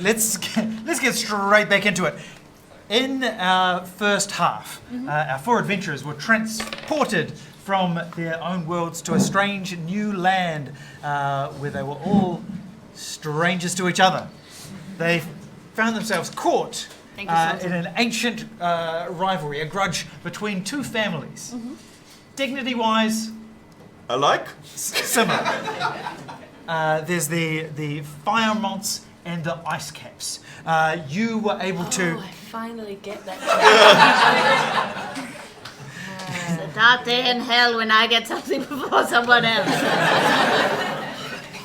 let's get straight back into it. In our first half, our four adventurers were transported from their own worlds to a strange new land where they were all strangers to each other. They found themselves caught in an ancient rivalry, a grudge between two families. Dignity-wise, alike? Similar. There's the Firemonts and the Ice Caps. You were able to... I finally get that. It's a dark day in hell when I get something before someone else.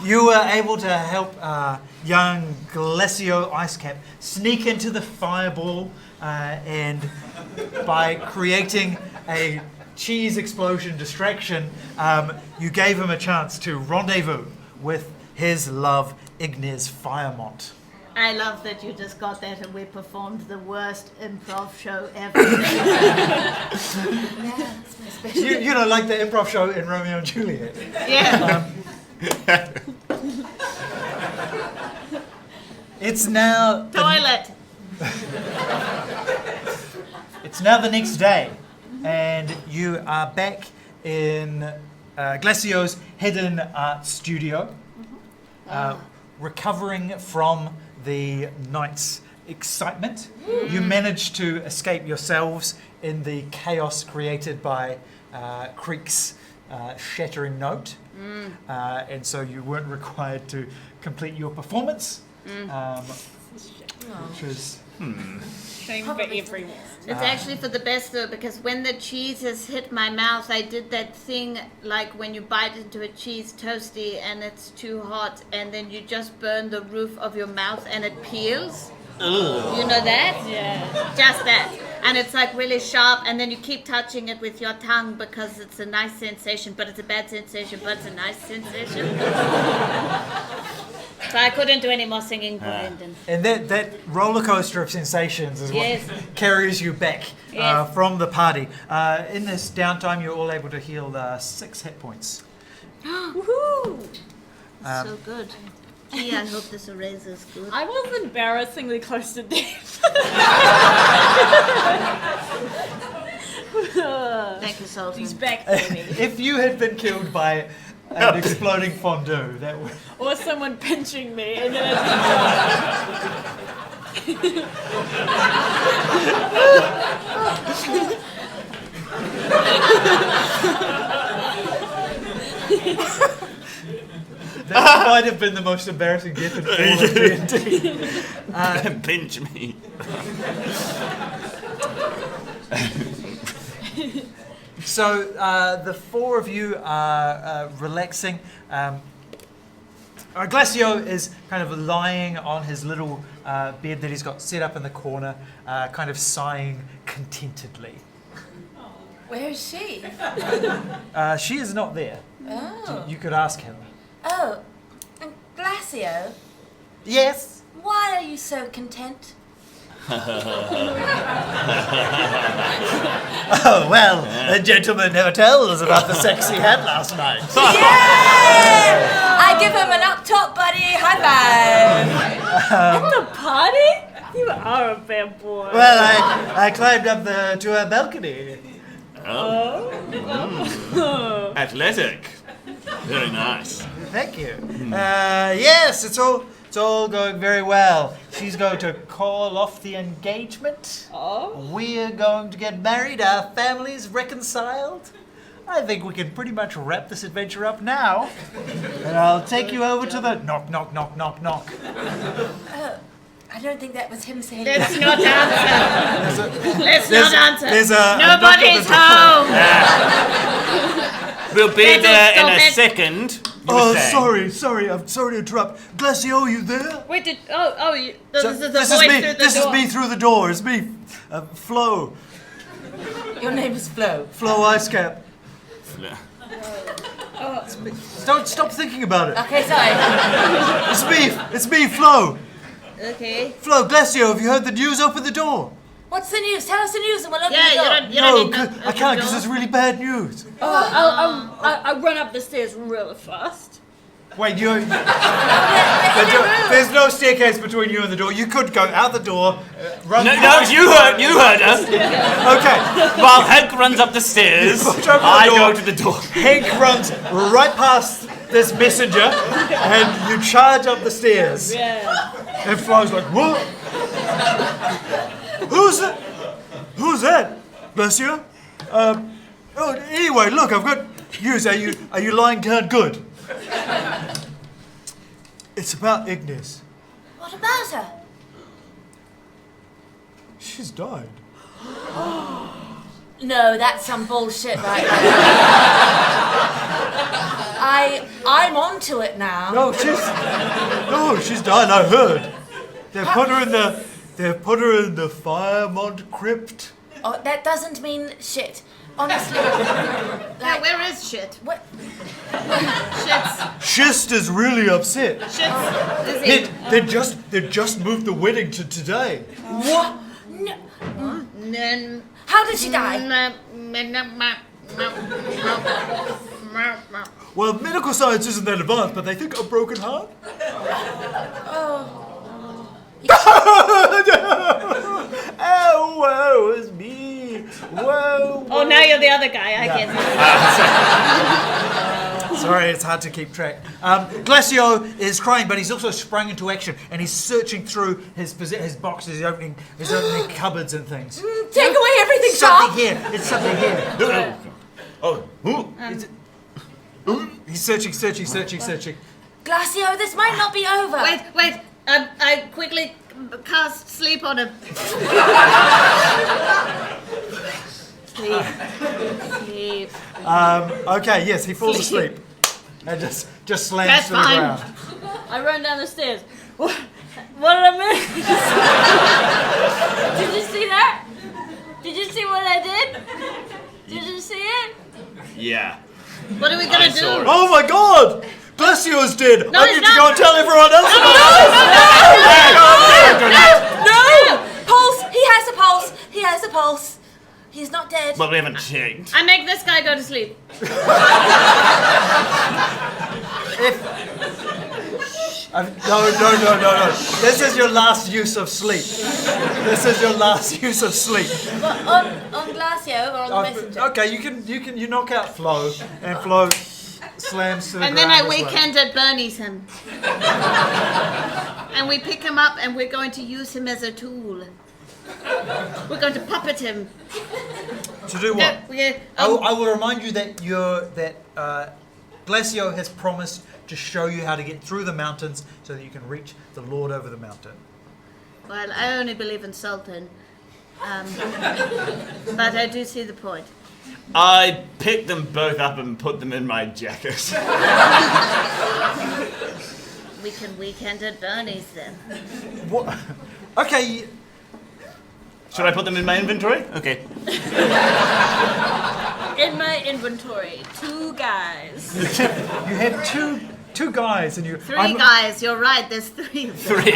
You were able to help young Glacio Icecap sneak into the fireball and by creating a cheese explosion distraction, you gave him a chance to rendezvous with his love, Ignis Firemont. I love that you just got that and we performed the worst improv show ever. Yeah, that's my special. You know, like the improv show in Romeo and Juliet. Yeah. It's now... Toilet. It's now the next day, and you are back in Glacio's hidden art studio, recovering from the night's excitement. You managed to escape yourselves in the chaos created by Creek's shattering note, and so you weren't required to complete your performance, which was... Shame for everyone. It's actually for the best though, because when the cheese has hit my mouth, I did that thing like when you bite into a cheese toasty and it's too hot and then you just burn the roof of your mouth and it peels. Ugh. You know that? Yeah. Just that. And it's like really sharp and then you keep touching it with your tongue because it's a nice sensation, but it's a bad sensation, but it's a nice sensation. So I couldn't do any more singing, Brandon. And that roller coaster of sensations is what carries you back from the party. In this downtime, you're all able to heal 6 hit points. Woohoo! So good. Gee, I hope this eraser's good. I was embarrassingly close to death. Thank you, Sultan. He's back for me. If you had been killed by an exploding fondue, that would... Or someone pinching me and then That might have been the most embarrassing death in all of D&D. Pinch me. So the four of you are relaxing. Glacio is kind of lying on his little bed that he's got set up in the corner, kind of sighing contentedly. Where is she? She is not there. Oh. You could ask him. Oh, Glacio, Yes? why are you so content? Oh, well, the gentleman never tells about the sex he had last night. Yay! I give him an up top, buddy. High five. at the party? You are a bad boy. Well, I climbed up to a balcony. Athletic. Very nice. Thank you. Yes, it's all going very well. She's going to call off the engagement. Oh. We're going to get married. Our families reconciled. I think we can pretty much wrap this adventure up now. And I'll take you over to the knock, knock, knock, knock, knock. Oh, I don't think that was him saying Let's that. not answer. Let's not answer. There's a Nobody's knock home. We'll be there in a stop it. second. Oh, sorry. I'm sorry to interrupt. Glacio, are you there? Wait, this is the So, voice through the This is door. me through the door. It's me, Flo. Your name is Flo. Flo Icecap. Don't stop thinking about it. Okay, sorry. It's me, Flo. Okay. Flo, Glacio, have you heard the news? Open the door. What's the news? Tell us the news and we'll open Yeah, the door. you don't No, need I can't because it's really bad news. I run up the stairs real fast. Wait, there's no staircase between you and the door. You could go out the door, run. No, you heard us. Okay. While Hank runs up the stairs, Push open the I door. go to the door. Hank runs right past this messenger, and you charge up the stairs. Yeah. And Flo's like, what? Who's that? Who's that? Bless you. Anyway, look, I've got news. Are you lying down good? It's about Ignis. What about her? She's died. No, that's some bullshit right there. I'm onto it now. No, she's died. I heard. They put her in the Firemont crypt. Oh, that doesn't mean shit. Honestly. Yeah, where is shit? What? Shit's. Shist is really upset. Shit's. Is he? They just moved the wedding to today. What? No. How did she die? Well, medical science isn't that advanced, but they think a broken heart. Oh, woe is me. Whoa. Oh, now you're the other guy. I get it. Sorry, it's hard to keep track. Glacio is crying, but he's also sprung into action, and he's searching through his boxes, he's opening cupboards and things. Take away everything, Something Sharp! here. It's something here. Oh, He's searching. Glacio, this might not be over. Wait. I quickly cast sleep on him. Sleep. Okay, yes, he falls asleep. And just slams That's to the fine. ground. I run down the stairs. What did I miss? Did you see that? Did you see what I did? Did you see it? yeah. What are we gonna do? saw it. Oh my god! Glacio's dead! No, I he's need to go not. and tell everyone else about No! Pulse! He has a pulse! He has a pulse! He's not dead. Well, we haven't checked. I make this guy go to sleep. No. This is your last use of sleep. On Glacio or on the messenger? Okay, you knock out Flo, and Flo slams to the And ground. then I as well. weekend at Bernie's him. And we pick him up and we're going to use him as a tool. We're going to puppet him. To do what? I will remind you that Glacio has promised to show you how to get through the mountains so that you can reach the Lord over the mountain. Well, I only believe in Sultan. But I do see the point. I picked them both up and put them in my jacket. We can weekend at Bernie's then. What? Okay. Should I put them in my inventory? Okay. In my inventory, 2 guys. You have two guys, and you. Three guys, you're right, there's 3. 3.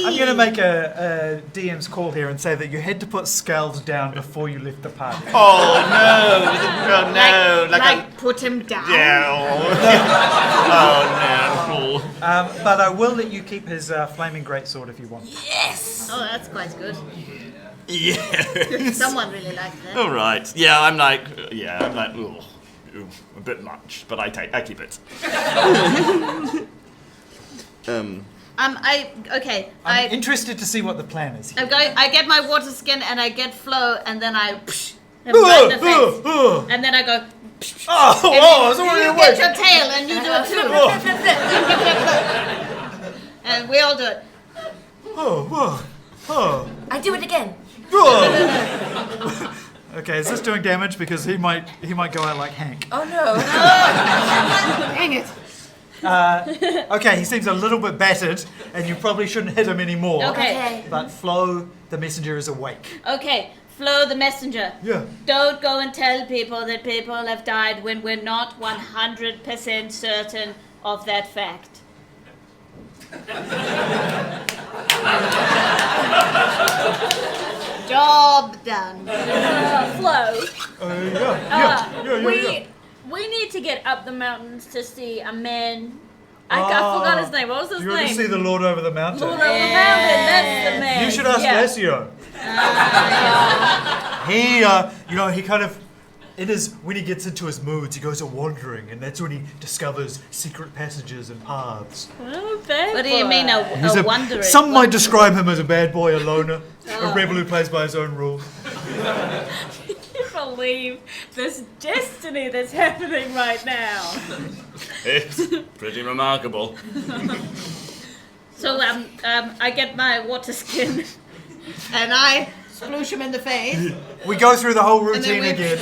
I'm going to make a DM's call here and say that you had to put scales down before you left the party. Oh no! Like put him down. Oh no! But I will let you keep his flaming greatsword if you want. Yes! Oh, that's quite good. Yeah. Someone really liked that. All right. Yeah, I'm like, ooh, a bit much, but I keep it. I'm I interested to see what the plan is. I get my water skin and I get Flo and then I psh, him right in the face. And then I go psh, Oh, and it's then already you awake. get your tail and you do it too. And we all do it. I do it again. Okay, is this doing damage? Because he might go out like Hank. Oh no. Dang it. Okay, he seems a little bit battered, and you probably shouldn't hit him anymore. Okay. But Flo, the messenger, is awake. Okay, Flo the messenger. Yeah. Don't go and tell people that people have died when we're not 100% certain of that fact. Job done. Flo. We need to get up the mountains to see a man. I forgot his name. What was his You want name? to see the Lord over the mountain? Lord of the Mountain. That's the man. You should ask Lesio. He kind of, when he gets into his moods, he goes a wandering, and that's when he discovers secret passages and paths. Oh, bad What do you boy. mean a wanderer? Some might describe him as a bad boy, a loner, a rebel who plays by his own rules. I believe this destiny that's happening right now. It's pretty remarkable. So I get my water skin, and I sploosh him in the face. We go through the whole And then routine we- again.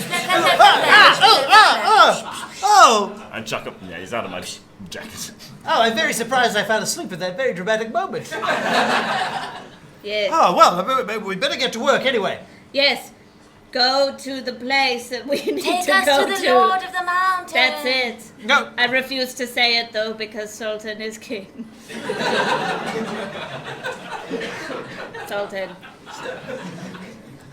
I chuck up. Yeah, he's out of my jacket. Oh, I'm very surprised I fell asleep at that very dramatic moment. Yes. Oh, well, we better get to work anyway. Yes. Go to the place that we need Take to us go to the Lord of the Mountain. That's it. No. I refuse to say it though because Sultan is king. Sultan.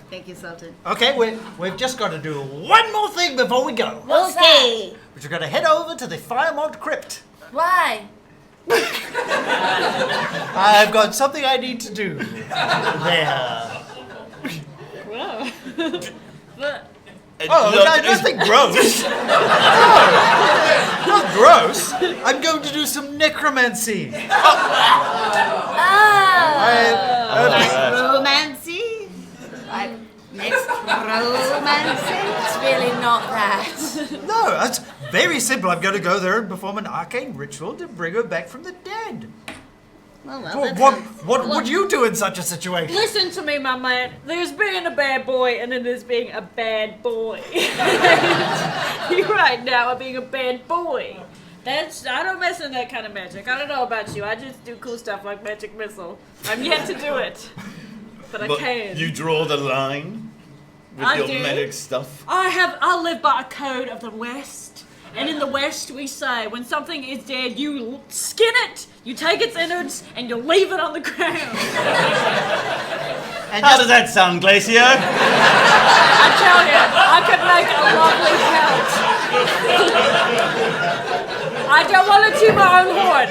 Thank you, Sultan. Okay, we've just got to do one more thing before we go. What's Okay. We're going to head over to the Firemont Crypt. Why? I've got something I need to do there. Whoa. But Nothing gross. No, not gross. I'm going to do some necromancy. Romancy? Like necromancy? It's really not that. No, it's very simple. I'm going to go there and perform an arcane ritual to bring her back from the dead. Well, What would you do in such a situation? listen to me, my man. There's being a bad boy and then there's being a bad boy. You right now are being a bad boy. I don't mess in that kind of magic. I don't know about you. I just do cool stuff like magic missile. I'm yet to do it. But I can. You draw the line with I your do. medic stuff. I live by a code of the West. And in the West, we say when something is dead, you skin it, you take its innards, and you leave it on the ground. And How does that sound, Glacier? I tell you, I could make a lovely pelt. I don't want to toot my own horn,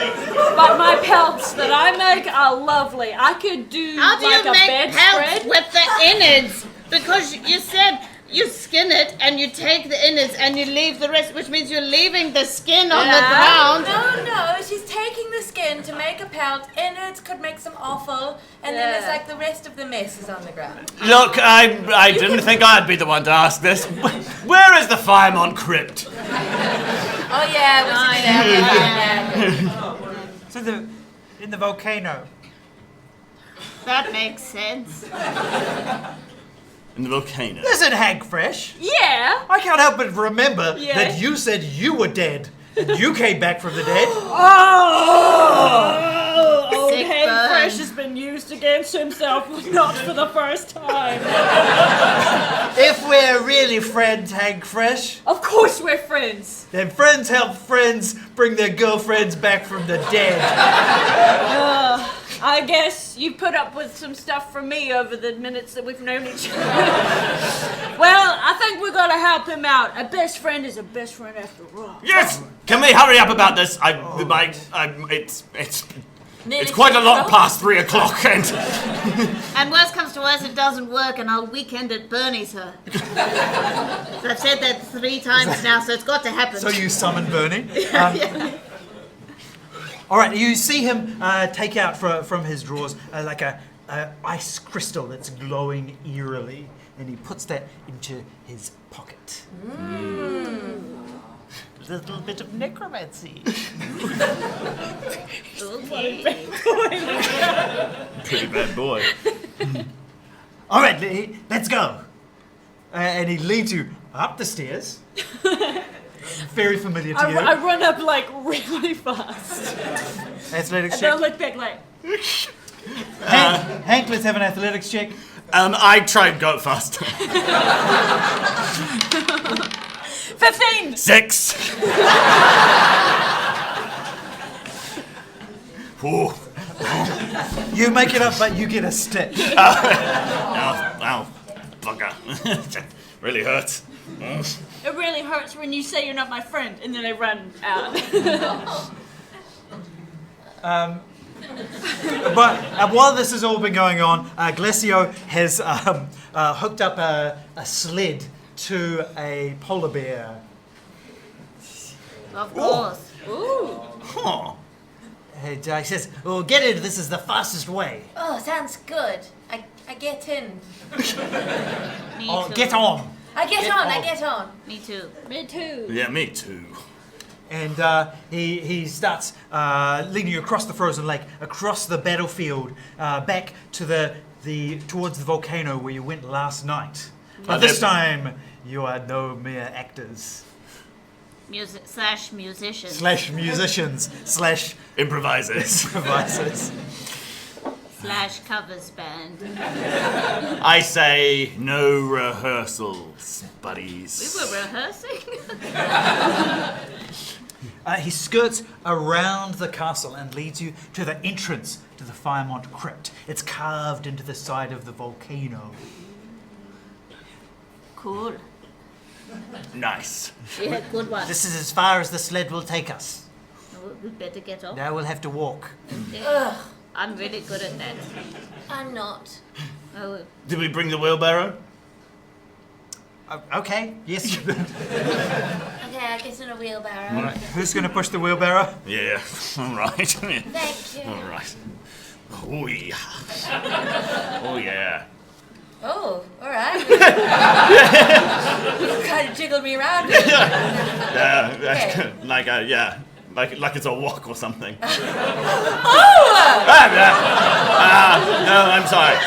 but my pelts that I make are lovely. I could do How do like you a make pelts bedspread. with the innards? Because you said you skin it and you take the innards and you leave the rest, which means you're leaving the skin on the ground. No, she's taking the skin to make a pelt. Innards could make some offal, and then it's like the rest of the mess is on the ground. Look, I didn't think I'd be the one to ask this. Where is the Firemont Crypt? Oh yeah, we should do that. So in the volcano. That makes sense. In the volcano. Listen, Hank Fresh. Yeah. I can't help but remember Yeah. that you said you were dead. And you came back from the dead. Oh, old Sick Hank burn. Fresh has been used against himself, not for the first time. If we're really friends, Hank Fresh, Of course we're friends. then friends help friends bring their girlfriends back from the dead. I guess you put up with some stuff from me over the minutes that we've known each other. Well, I think we're gonna help him out. A best friend is a best friend after all. Yes! Can we hurry up about this? It's quite a lot past 3 o'clock and... And worst comes to worst, it doesn't work, and I'll weekend at Bernie's her. So I've said that 3 times now, so it's got to happen. So you summon Bernie. All right, you see him take out from his drawers like a ice crystal that's glowing eerily, and he puts that into his pocket. A little bit of necromancy. Pretty bad boy. All right, let's go. And he leads you up the stairs. Very familiar to you. I run up like really fast. Athletics And then I check. look back like, Hank, let's have an athletics check. I try and go faster. 15! 6. Ooh. You make it up, but you get a stick. Ow, bugger. Really hurts. It really hurts when you say you're not my friend, and then they run out. But while this has all been going on, Glacio has hooked up a sled to a polar bear. Of course. Ooh. Huh. And he says, "Well, get in. This is the fastest way. Oh, sounds good. I get in. Me Oh, too. get on." I get on. Me too. Me too. Yeah, me too. And he starts leading you across the frozen lake, across the battlefield, back to towards the volcano where you went last night. But this time, you are no mere actors. Musicians. / musicians / Improvisers. improvisers. / covers band. I say no rehearsals, We buddies. were rehearsing. He skirts around the castle and leads you to the entrance to the Firemont crypt. It's carved into the side of the volcano. Cool. Nice. Yeah, good one. This is as far as the sled will take us. We better get off. Now we'll have to walk. Ugh, I'm really good at that. I'm not. Oh, Did we bring the wheelbarrow? Okay, yes. Okay, I get in a wheelbarrow. All right, who's going to push the wheelbarrow? Yeah. All right. Thank you. All right. Oh yeah. Oh yeah. Oh, all right. You kind of jiggled me around. Yeah. Okay. Like it's a walk or something. Oh! No, I'm sorry.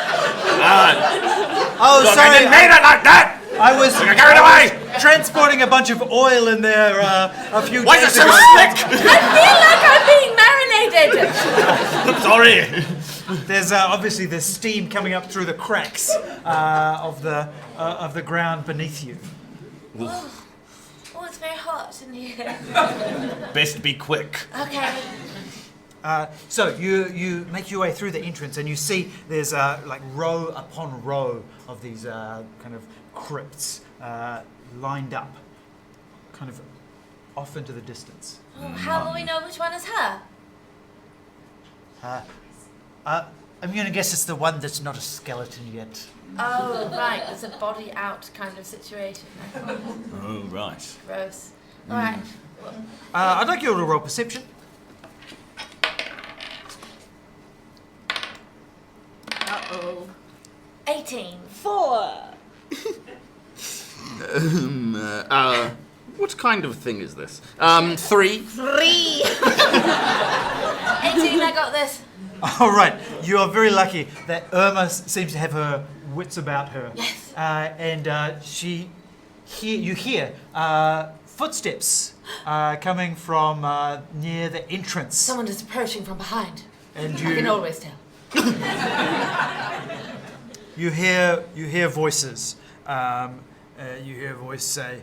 Oh, Look, sorry. I didn't mean it like that. I was Carried away. transporting a bunch of oil in there a few Why is it days so ago. slick? I feel like I'm being marinated. I'm sorry. There's obviously there's steam coming up through the cracks of the ground beneath you. Oh, it's very hot in here. Best be quick. Okay. So you make your way through the entrance and you see there's like row upon row of these kind of crypts lined up, kind of off into the distance. Oh, how will we know which one is her? I'm gonna guess it's the one that's not a skeleton yet. Oh, right. It's a body out kind of situation. Oh right. Gross. All right. I'd like you to roll perception. uh-oh. 18. 4. What kind of thing is this? 3. 3. 18, I got this. All right, you are very lucky that Irma seems to have her wits about her. Yes. And you hear footsteps coming from near the entrance. Someone is approaching from behind. And I can always tell. you hear voices. You hear a voice say,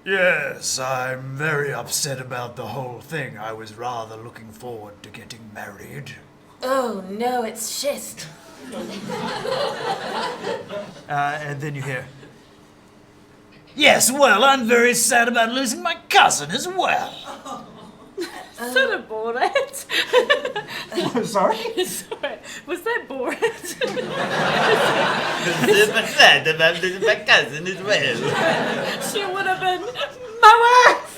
"Yes, I'm very upset about the whole thing. I was rather looking forward to getting married." Oh, no, it's schist. And then you hear, "Yes, well, I'm very sad about losing my cousin as well." Sort of Borat. Sorry? Sorry. Was that Borat? I'm sad about losing my cousin as well. She would have been my wife.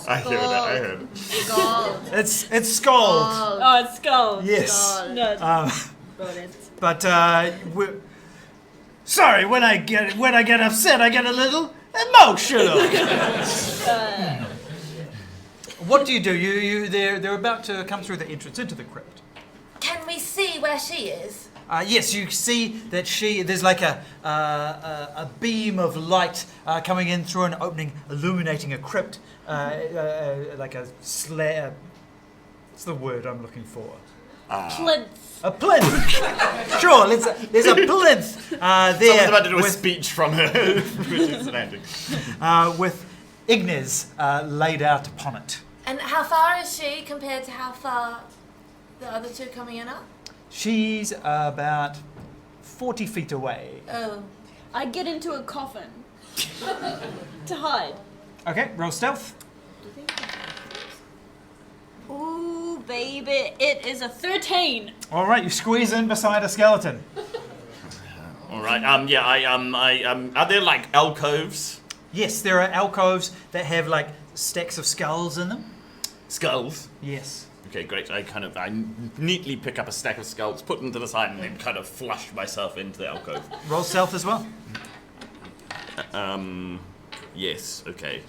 I heard it. I heard it. Scald. It's Scald. Scald. Oh, it's Skull. Yes. Scald. No, it's Borat. But sorry, when I get upset, I get a little emotional. What do? They're about to come through the entrance into the crypt. Can we see where she is? Yes, you see that there's like a beam of light coming in through an opening, illuminating a crypt, like a slab. What's the word I'm looking for? Plinth. A plinth. Sure, there's a plinth there. Someone's about to do a with, speech from her, which is landing. with Ignis laid out upon it. And how far is she compared to how far the other two coming in are? She's about 40 feet away. Oh. I get into a coffin to hide. Okay, roll stealth. Ooh, baby, it is a 13. All right, you squeeze in beside a skeleton. All right. Are there like alcoves? Yes, there are alcoves that have like stacks of skulls in them. Skulls. Yes. Okay, great. I neatly pick up a stack of skulls, put them to the side, and then kind of flush myself into the alcove. Roll stealth as well. Yes. Okay.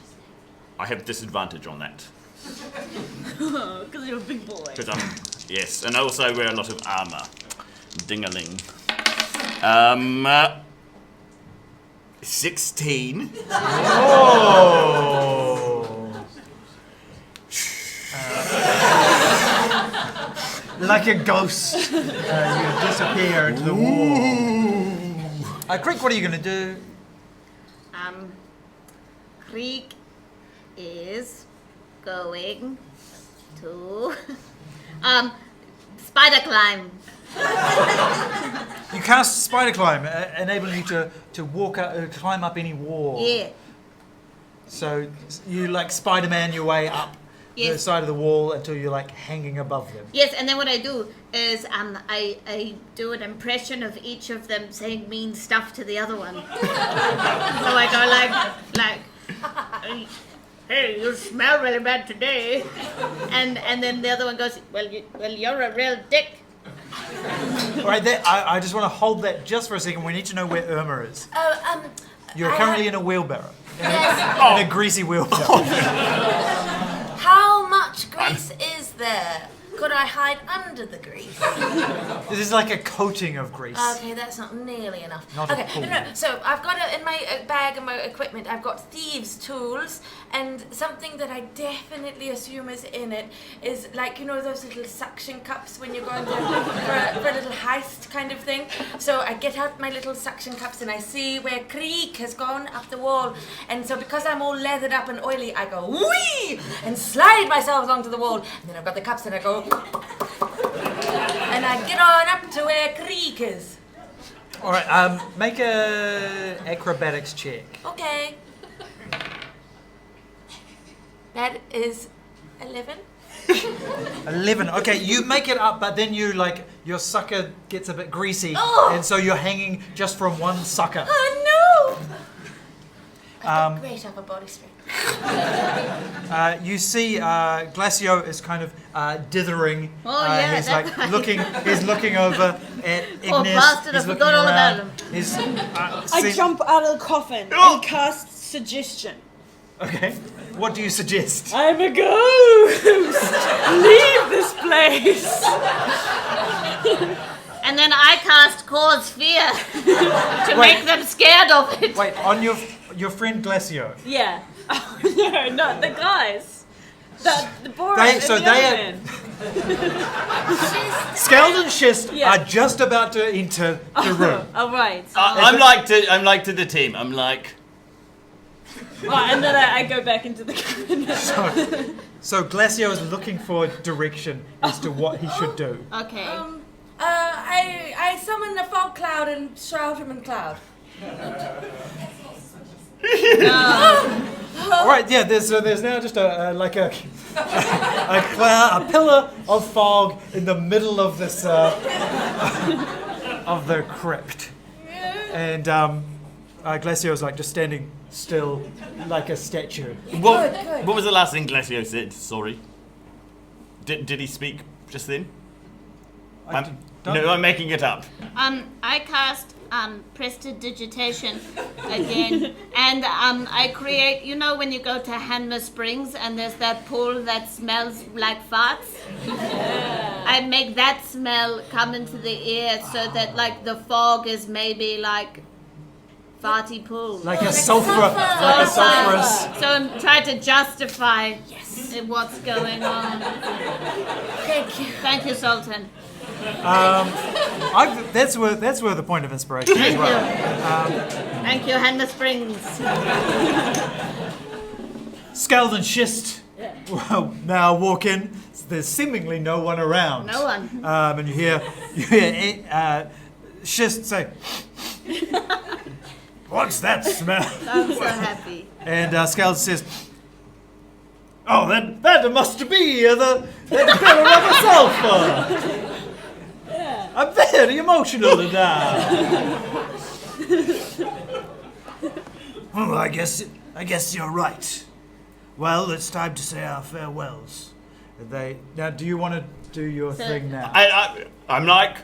I have disadvantage on that Because you're a big boy. because yes, and I also wear a lot of armor. Ding-a-ling. 16. Oh! Like a ghost, you disappear into the wall. Creek, what are you going to do? Creek is going to spider climb. You cast spider climb, enabling you to walk up, climb up any wall. Yeah. So you like Spider-Man your way up the Yes. side of the wall until you're like hanging above them. Yes, and then what I do is I do an impression of each of them saying mean stuff to the other one. So I go like, hey, you smell really bad today, and then the other one goes, well, you're a real dick. All right, I just want to hold that just for a second. We need to know where Irma is. You're currently in a wheelbarrow. Yes. In a greasy wheelbarrow. How much grease is there? Could I hide under the grease? This is like a coating of grease. Okay, that's not nearly enough. Not a okay, pool. no. So I've got in my bag and my equipment. I've got thieves' tools, and something that I definitely assume is in it is like those little suction cups when you're going to for a little heist kind of thing. So I get out my little suction cups and I see where Creek has gone up the wall, and so because I'm all leathered up and oily, I go wee and slide myself onto the wall, and then I've got the cups and I go. And I get on up to where Creek is. All right, make a acrobatics check. Okay. That is 11. 11. Okay, you make it up, but then your sucker gets a bit greasy, Oh. and so you're hanging just from one sucker. Oh no! I've got great upper body strength. You see, Glacio is kind of dithering. Oh, yeah, he's that like guy. He's looking over at Ignis. Oh, bastard, I he's forgot looking all about around. him. He's, I jump out of the coffin Oh! and cast suggestion. Okay, what do you suggest? I'm a ghost! Leave this place! And then I cast cause fear to make them scared of it. Wait, on your friend Glacio. Yeah. Oh, no, not the guys. The boys So and the they other are- men. Skeld and Schist Yeah. are just about to enter the room. Oh, right. I'm like to the team. I'm like, Right, and then I go back into the cabin. So Glacio is looking for direction as to what he should do. Okay. I summon the fog cloud and shroud him in cloud. All right, yeah. There's now just a pillar of fog in the middle of this of the crypt, and Glacio is like just standing still like a statue. what? Good. What was the last thing Glacio said? Sorry. Did he speak just then? I'm making it up. I cast prestidigitation again, and I create. When you go to Hanma Springs and there's that pool that smells like farts. I make that smell come into the air so that the fog is maybe like farty pool. Like a sulfurous. So I'm trying to justify what's going on. Thank you. Thank you, Sultan. That's where the point of inspiration is. Thank Well. you. Thank you, Hanma Springs. Skeld and Schist now walk in. There's seemingly no one around. No one. And you hear Shist say, "What's that smell?" I'm so happy. And Skeleton says, "Oh, that must be the pillar of a sulfur. I'm very emotional now." "Oh, I guess you're right. Well, it's time to say our farewells." Now, do you want to do your thing now? I'm like,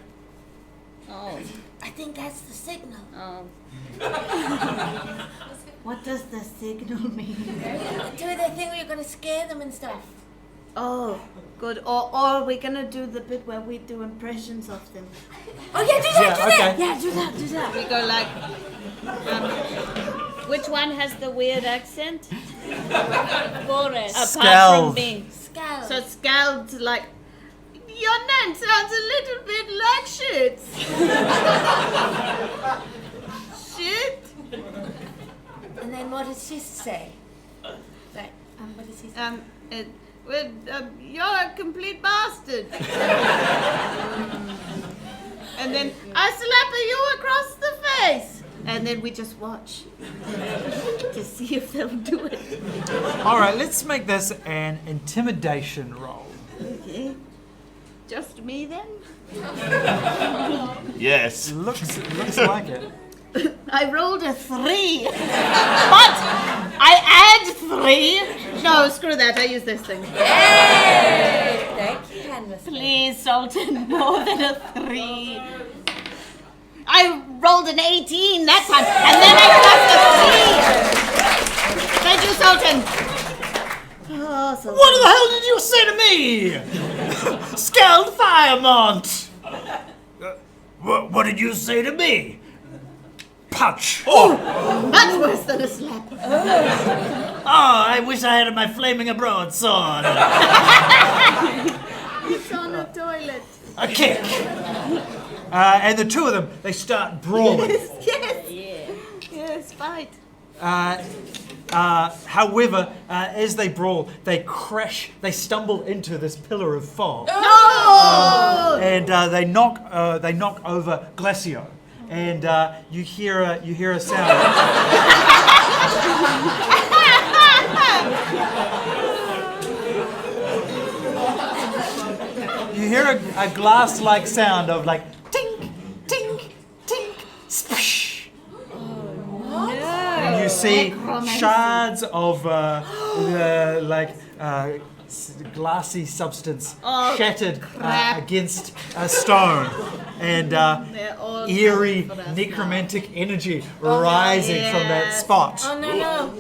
Oh. I think that's the signal. Oh. What does the signal mean? Do the thing where you're going to scare them and stuff. Oh, good. Or we're gonna do the bit where we do impressions of them. Oh yeah, do that, do that. okay. Yeah, do that. We go like, which one has the weird accent? Boris. Apart Scald. from me. Scowl. So Scald, like, your name sounds a little bit like shit. Shit. And then what does she say? Right. What does she say? You're a complete bastard. And then I slap you across the face. And then we just watch to see if they'll do it. All right, let's make this an intimidation roll. Okay. Just me then? yes. Looks like it. I rolled a 3. But I add 3. No, screw that. I use this thing. Hey! Thank you, Canvas. Please, Sultan, more than a 3. I rolled an 18 that time, and then I plus a 3. Thank you, Sultan. Oh, Sultan. What the hell did you say to me? Scald Firemont! What did you say to me? Punch! Oh, much worse than a slap. Oh, I wish I had my flaming broadsword. It's on a toilet. A kick. And the two of them, they start brawling. Yes, fight. However, as they brawl, they crash, they stumble into this pillar of fog. No! And they knock over Glacio. And you hear a sound. You hear a glass-like sound of like tink, tink, tink, splash. And you see shards of glassy substance shattered against a stone, and eerie necromantic energy rising from that spot. Oh no.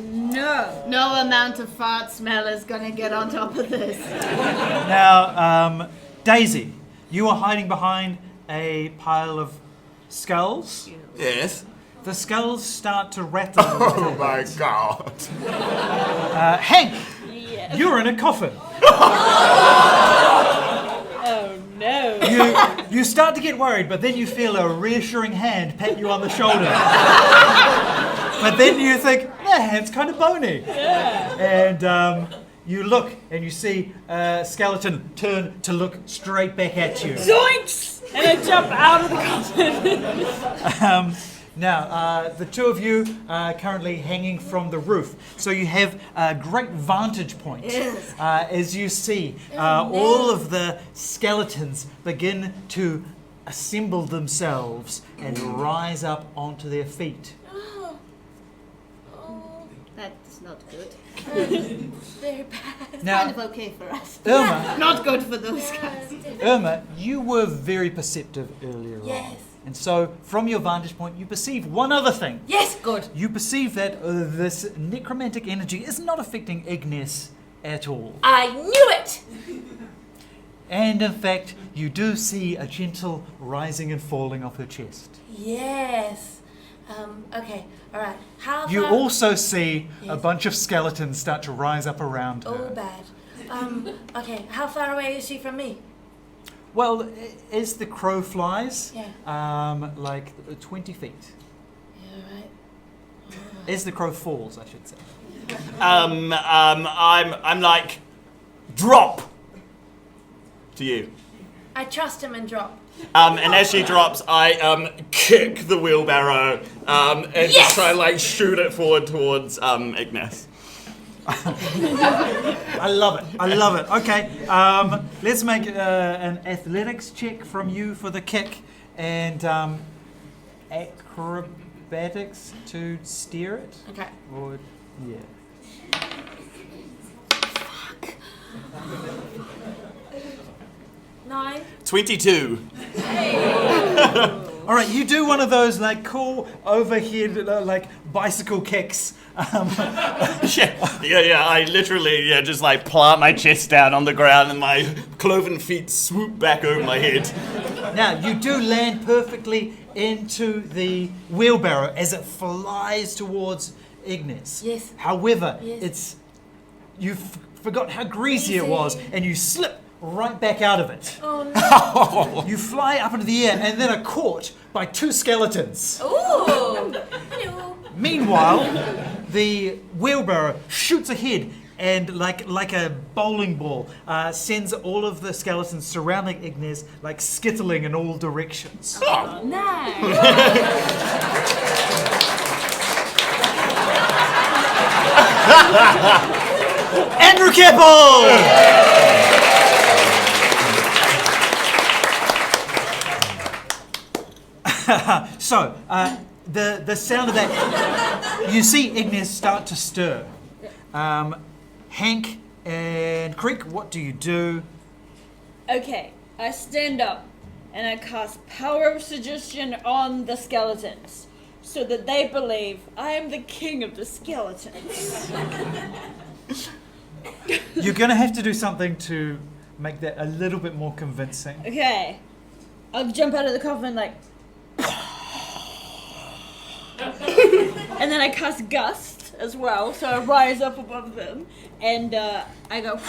No amount of fart smell is gonna get on top of this. Now, Daisy, you are hiding behind a pile of skulls. Yes. The skulls start to rattle. Oh my god. Hank, you're in a coffin. Oh no. You start to get worried, but then you feel a reassuring hand pat you on the shoulder. But then you think, that hand's kind of bony. Yeah. And you look and you see a skeleton turn to look straight back at you. Zoinks! And I jump out of the coffin. Now, the two of you are currently hanging from the roof, so you have a great vantage point as you see all of the skeletons begin to assemble themselves and rise up onto their feet. That's not good. Very bad. Now, Kind of okay for us. Irma, Not good for those guys. Irma, you were very perceptive earlier on. Yes. And so, from your vantage point, you perceive one other thing. Yes, good. You perceive that this necromantic energy is not affecting Ignis at all. I knew it. And in fact, you do see a gentle rising and falling of her chest. Yes. Okay. All right. How You far? also see a Yes. bunch of skeletons start to rise up around Oh, her. bad. Okay. How far away is she from me? Well, as the crow flies, Yeah. like 20 feet. Yeah. Right. As the crow falls, I should say. I'm like, drop to you. I trust him and drop. And as she drops, I kick the wheelbarrow and just try and like shoot it forward towards Ignis. I love it. Okay, let's make an athletics check from you for the kick and acrobatics to steer it. Okay. Or, yeah. 9. 22. All right, you do one of those like cool overhead like bicycle kicks. Yeah. I literally just like plant my chest down on the ground and my cloven feet swoop back over my head. Now, you do land perfectly into the wheelbarrow as it flies towards Ignis. Yes. However, Yes. you forgot how greasy it was, and you slip right back out of it. Oh no. You fly up into the air and then are caught by 2 skeletons. Ooh. Hello. Meanwhile, the wheelbarrow shoots ahead and like a bowling ball sends all of the skeletons surrounding Ignis like skittling in all directions. Nice. Andrew Keppel! So, the sound of that, you see Ignis start to stir. Hank and Creek, what do you do? Okay, I stand up and I cast Power of Suggestion on the skeletons so that they believe I am the king of the skeletons. You're going to have to do something to make that a little bit more convincing. Okay, I'll jump out of the coffin like... and then I cast Gust as well, so I rise up above them and I go...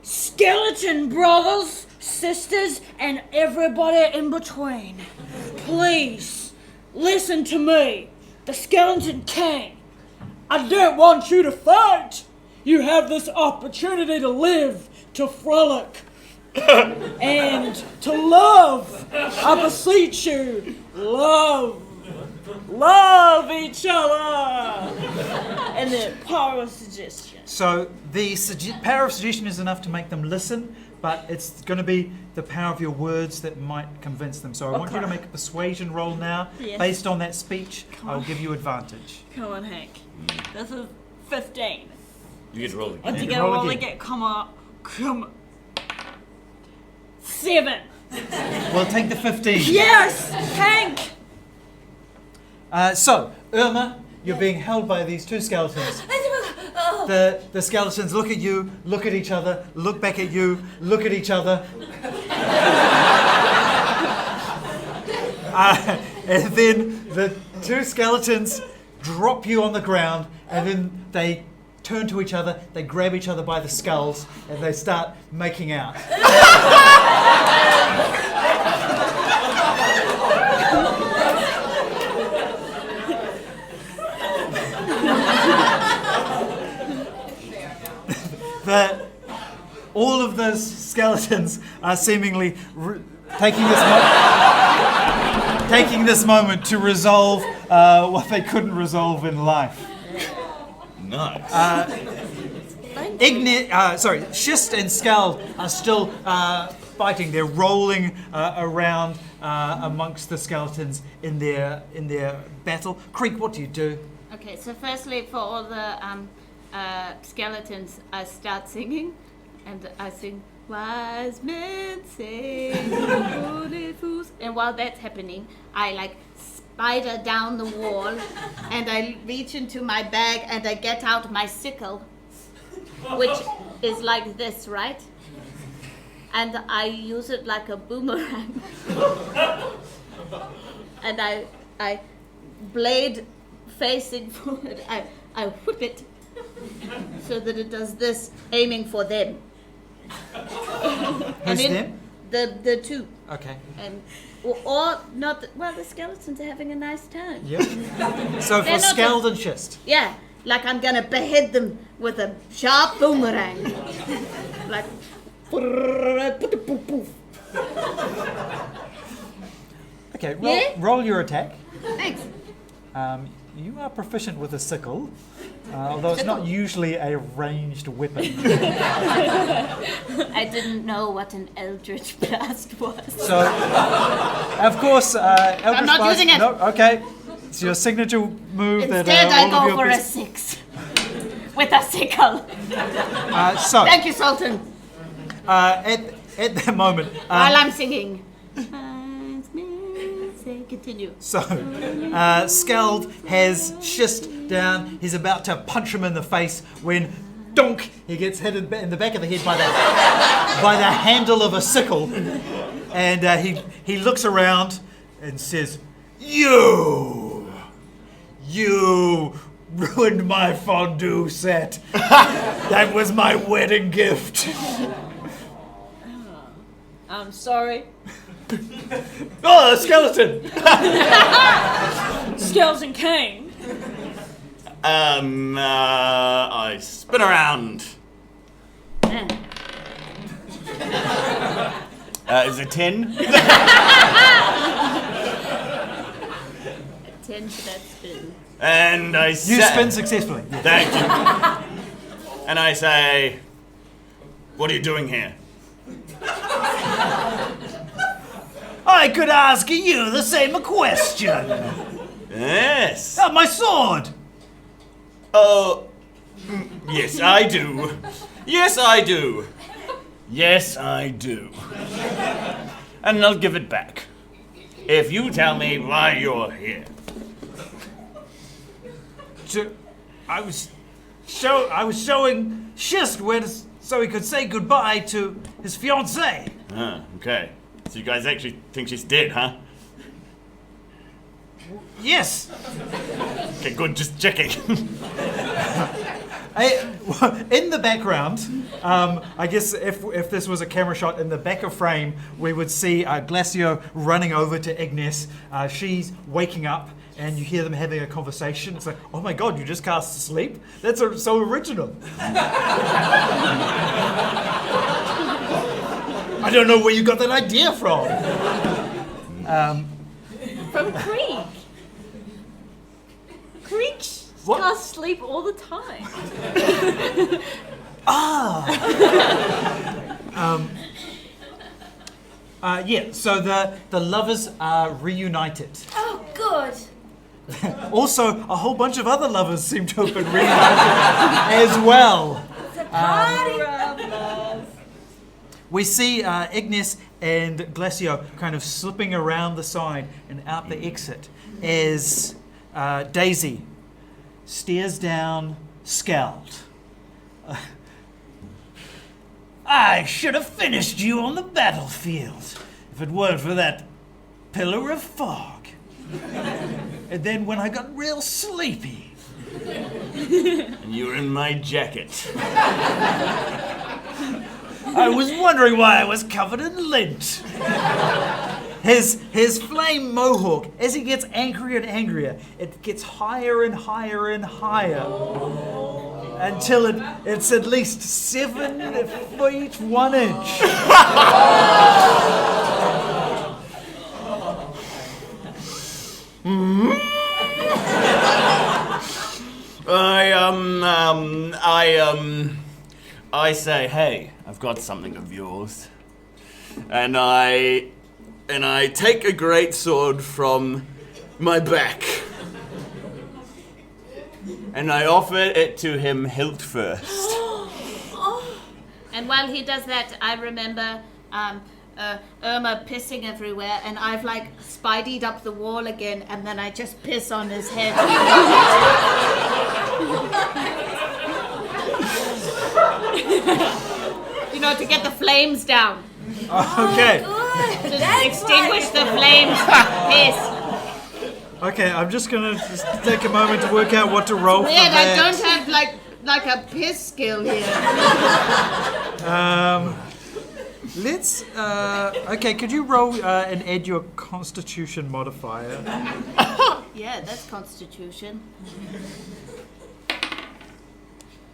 Skeleton brothers, sisters, and everybody in between. Please, listen to me, the Skeleton King. I don't want you to fight. You have this opportunity to live, to frolic, and to love. I beseech you, love. Love each other. And then Power of Suggestion. So the power of suggestion is enough to make them listen, but it's going to be the power of your words that might convince them. So I want you to make a persuasion roll now. Yes. Based on that speech, I'll give you advantage. Come on, Hank. This is 15. You get to roll Once again. you can get roll roll again. again, come on. 7. We'll take the 15. Yes, Hank. So, Irma, you're being held by these 2 skeletons. Oh. The skeletons look at you, look at each other, look back at you, look at each other. And then the 2 skeletons drop you on the ground, and then they turn to each other, they grab each other by the skulls, and they start making out. All of those skeletons are seemingly taking this moment to resolve what they couldn't resolve in life. Nice. Schist and Skald are still fighting. They're rolling around amongst the skeletons in their battle. Creek, what do you do? Okay, so firstly, for all the skeletons, I start singing, and I sing, "Wise men say, holy fools." And while that's happening, I like spider down the wall, and I reach into my bag, and I get out my sickle, which is like this, right? And I use it like a boomerang. And I blade facing forward, I whip it so that it does this, aiming for them. Who's them? The 2. Okay. And or not. The skeletons are having a nice time. Yep. So for They're not Skald and Schist. Yeah, like I'm gonna behead them with a sharp boomerang. Like, poof. Okay, Yeah? roll your attack. Thanks. You are proficient with a sickle, although it's not usually a ranged weapon. I didn't know what an Eldritch Blast was. So, of course, Eldritch not Blast. using it. No, okay. It's your signature move. Instead, that I all of go your for a best- 6 with a sickle. So, Thank you, Sultan. at that moment, While I'm singing. Continue. so Skeld has shissed down. He's about to punch him in the face when, donk, he gets hit in the back of the head by the handle of a sickle, and he looks around and says, "You ruined my fondue set. That was my wedding gift." I'm sorry. Oh, a skeleton! Skeleton came. I spin around. Is it 10? 10 for that spin. And I say... You spin successfully. Thank you. And I say, what are you doing here? I could ask you the same question. Yes. Oh, my sword! Oh, yes, I do. Yes, I do. Yes, I do. And I'll give it back. If you tell me why you're here. I was showing Shist where so he could say goodbye to his fiancée. Ah, okay. So you guys actually think she's dead, huh? Yes. Okay, good, just checking. In the background, I guess if this was a camera shot in the back of frame, we would see Glacio running over to Ignis. She's waking up, and you hear them having a conversation. It's like, oh my god, you just cast sleep? That's so original. I don't know where you got that idea from. From Creek. Creek What? casts sleep all the time. Yeah, so the lovers are reunited. Oh, good. Also, a whole bunch of other lovers seem to have been reunited as well. It's a party. We see Ignis and Glacio kind of slipping around the side and out the exit as Daisy stares down Skeld. I should have finished you on the battlefield if it weren't for that pillar of fog. And then when I got real sleepy. And you're in my jacket. I was wondering why I was covered in lint. His flame mohawk, as he gets angrier and angrier, it gets higher and higher and higher. Until it's at least 7 feet 1 inch. I say, hey, I've got something of yours. And I take a great sword from my back. And I offer it to him hilt first. And while he does that, I remember Irma pissing everywhere, and I've like spideyed up the wall again, and then I just piss on his head. You know, to get the flames down. Okay. Good. To extinguish the flames. Piss. Okay, I'm just gonna take a moment to work out what to roll for Weird, I that. don't have like a piss skill here. Let's. Okay, could you roll and add your Constitution modifier? Yeah, that's Constitution.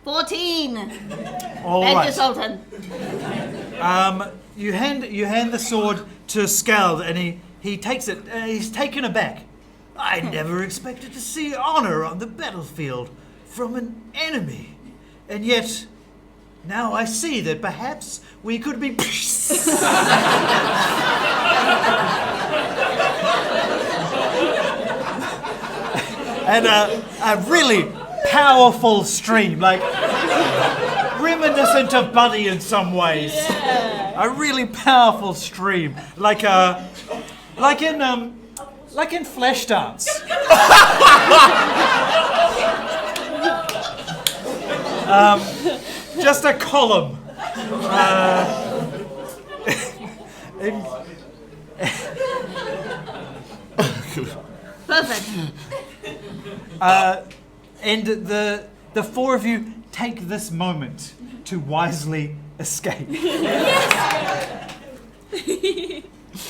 14. All Thank you, right. Sultan. You hand the sword to Scald, and he takes it. He's taken aback. I never expected to see honor on the battlefield from an enemy, and yet now I see that perhaps we could be. And a really powerful stream, like reminiscent of Buddy in some ways. Yeah. A really powerful stream, like in Flashdance. Just a column. Perfect. And the four of you take this moment to wisely escape.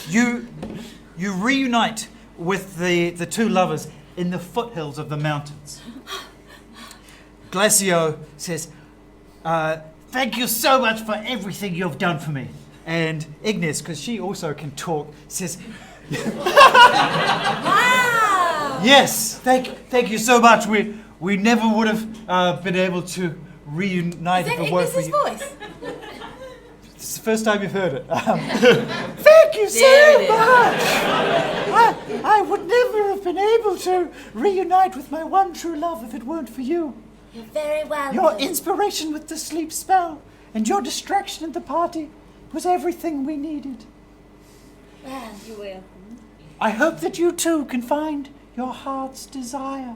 You reunite with the two lovers in the foothills of the mountains. Glacio says, thank you so much for everything you've done for me. And Ignis, because she also can talk, says, Wow! yes, thank you so much. We never would have been able to reunite Is if that it weren't for Ignis's you. voice? It's the first time you've heard it. Thank you so There it is. much. I would never have been able to reunite with my one true love if it weren't for you. You're very welcome. Your inspiration with the sleep spell and your distraction at the party was everything we needed. Well, You will. I hope that you too can find your heart's desire.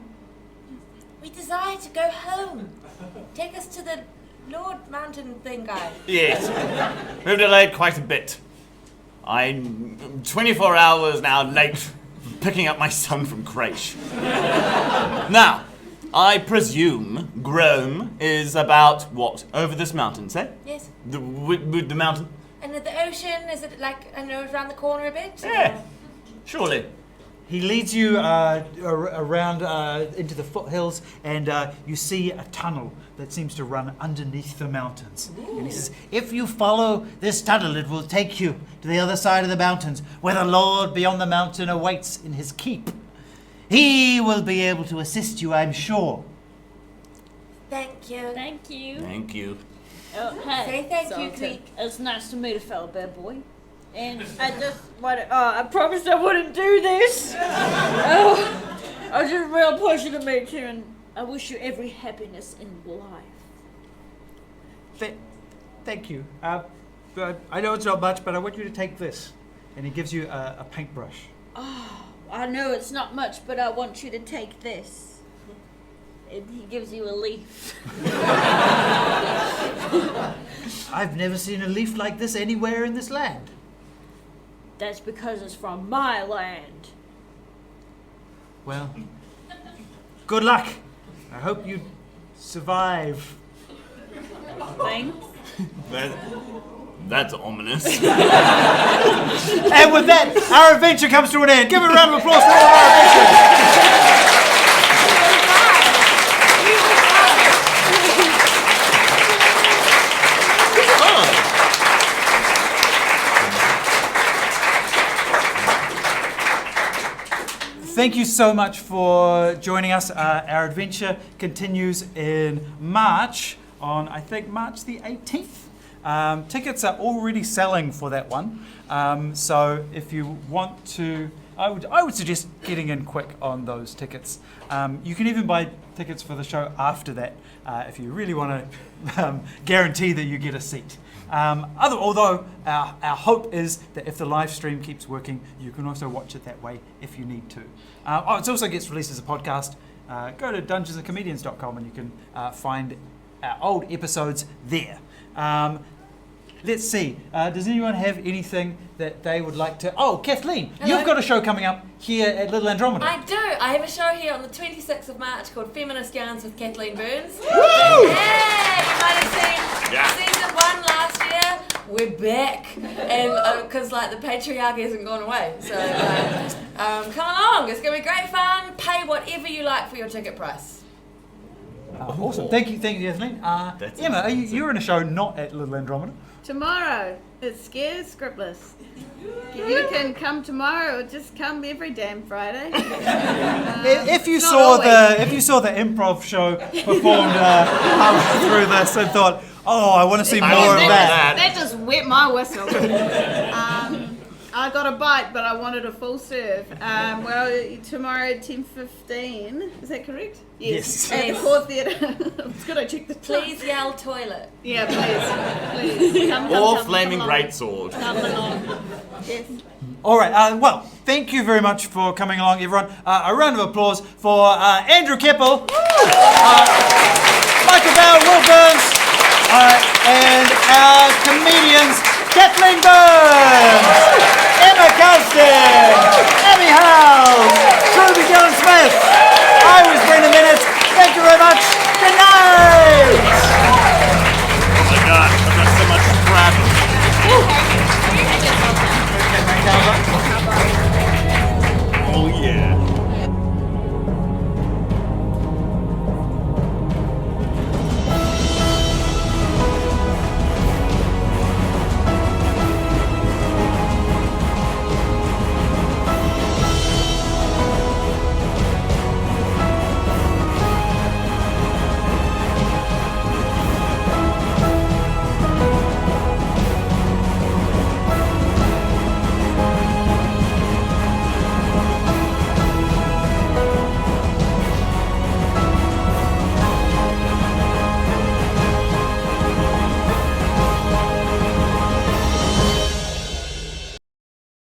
we desire to go home. Take us to the Lord Mountain thing, guy. Yes. We've delayed quite a bit. I'm 24 hours now late picking up my son from creche. Now, I presume Grome is about what? Over this mountain, say? Yes. The mountain? And at the ocean, is it like, I know, around the corner a bit? Yeah. Surely. He leads you around into the foothills, and you see a tunnel that seems to run underneath the mountains. And he says, if you follow this tunnel, it will take you to the other side of the mountains, where the Lord beyond the mountain awaits in his keep. He will be able to assist you, I'm sure. Thank you. Thank you. Thank you. Oh, hey. Say thank you, Salted. Creek. It's nice to meet a fellow bad boy. And I just wanted, I promised I wouldn't do this. Oh, I was just real pleasure to meet you, and I wish you every happiness in life. Thank you. But I know it's not much, but I want you to take this. And he gives you a paintbrush. I know it's not much, but I want you to take this. And he gives you a leaf. I've never seen a leaf like this anywhere in this land. That's because it's from my land. Well, good luck. I hope you survive. Thanks. That's ominous. And with that, our adventure comes to an end. Give a round of applause for all of our adventures. Thank you so much for joining us. Our adventure continues in March, on I think March the 18th. Tickets are already selling for that one. So if you want to, I would suggest getting in quick on those tickets. You can even buy tickets for the show after that if you really want to guarantee that you get a seat. Although our hope is that if the live stream keeps working, you can also watch it that way if you need to. It also gets released as a podcast. Go to Dungeons&Comedians.com and you can find our old episodes there. Let's see. Does anyone have anything that they would like to... Oh, Kathleen, Hello. You've got a show coming up here at Little Andromeda. I do. I have a show here on the 26th of March called Feminist Yarns with Kathleen Burns. Woo! Yeah, you might have seen Yeah. season 1 last year. We're back, and because like the patriarchy hasn't gone away, so come along. It's gonna be great fun. Pay whatever you like for your ticket price. Awesome. Thank you, Kathleen. That's Emma, awesome. you're in a show not at Little Andromeda. Tomorrow it's Scared Scriptless. You can come tomorrow or just come every damn Friday. If you not saw always. the improv show performed halfway through this and thought, oh, I want to see more of that. That just wet my whistle. I got a bite, but I wanted a full serve. Tomorrow at 10:15. Is that correct? Yes. At the Core Theatre. It's good I checked the time. Please yell toilet. Yeah, please. Or flaming greatsword. Come along. Yes. All right. Well, thank you very much for coming along, everyone. A round of applause for Andrew Keppel, Michael Bell, Will Burns, and our comedians, Kathleen Burns.